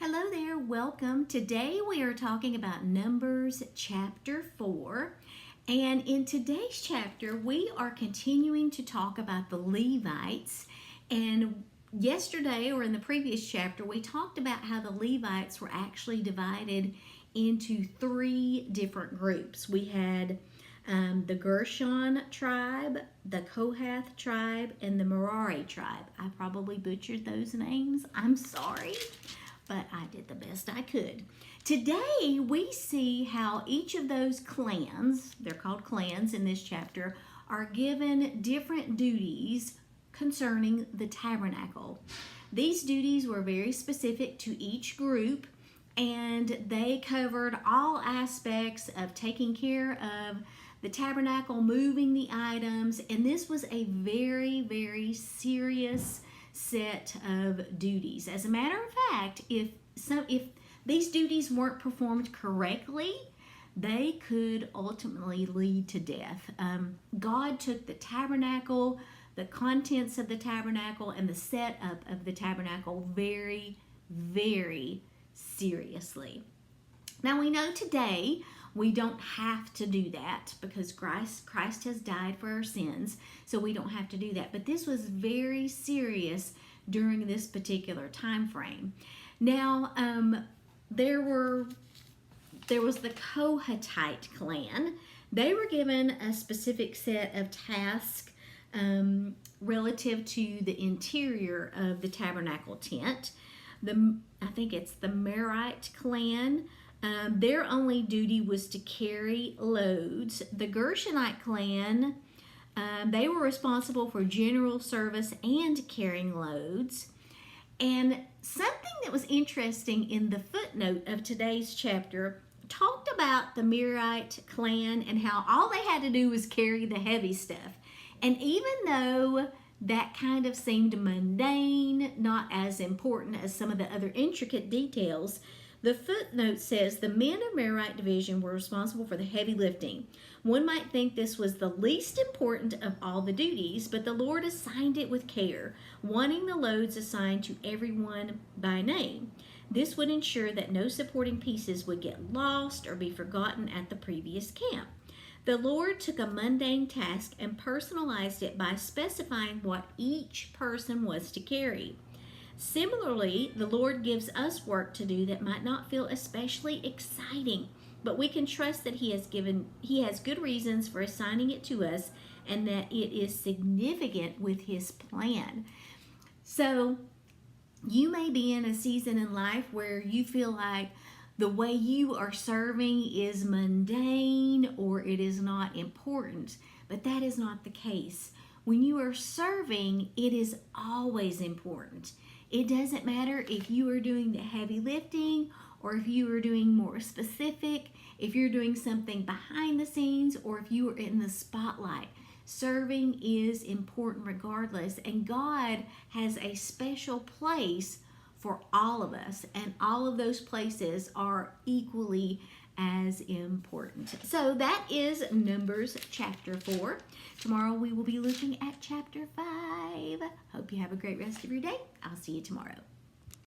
Hello there, welcome. Today we are talking about Numbers chapter 4. And in today's chapter, we are continuing to talk about the Levites. And yesterday, or in the previous chapter, we talked about how the Levites were actually divided into three different groups. We had the Gershon tribe, the Kohath tribe, and the Merari tribe. I probably butchered those names. I'm sorry, but I did the best I could. Today, we see how each of those clans, they're called clans in this chapter, are given different duties concerning the tabernacle. These duties were very specific to each group, and they covered all aspects of taking care of the tabernacle, moving the items, and this was a very, very serious set of duties. As a matter of fact, if these duties weren't performed correctly, they could ultimately lead to death. God took the tabernacle, the contents of the tabernacle, and the setup of the tabernacle very, very seriously. Now we know today we don't have to do that because Christ has died for our sins, so we don't have to do that. But this was very serious during this particular time frame. Now, there was the Kohathite clan. They were given a specific set of tasks relative to the interior of the tabernacle tent. I think it's the Merite clan. Their only duty was to carry loads. The Gershonite clan, they were responsible for general service and carrying loads. And something that was interesting in the footnote of today's chapter talked about the Merite clan and how all they had to do was carry the heavy stuff. And even though that kind of seemed mundane, not as important as some of the other intricate details, the footnote says the men of Merite division were responsible for the heavy lifting. One might think this was the least important of all the duties, but the Lord assigned it with care, wanting the loads assigned to everyone by name. This would ensure that no supporting pieces would get lost or be forgotten at the previous camp. The Lord took a mundane task and personalized it by specifying what each person was to carry. Similarly, the Lord gives us work to do that might not feel especially exciting, but we can trust that He has good reasons for assigning it to us and that it is significant with His plan. So, you may be in a season in life where you feel like the way you are serving is mundane or it is not important, but that is not the case. When you are serving, it is always important. It doesn't matter if you are doing the heavy lifting or if you are doing more specific, if you're doing something behind the scenes or if you are in the spotlight. Serving is important regardless, and God has a special place for all of us, and all of those places are equally as important. So that is Numbers chapter 4. Tomorrow we will be looking at chapter 5. Hope you have a great rest of your day. I'll see you tomorrow.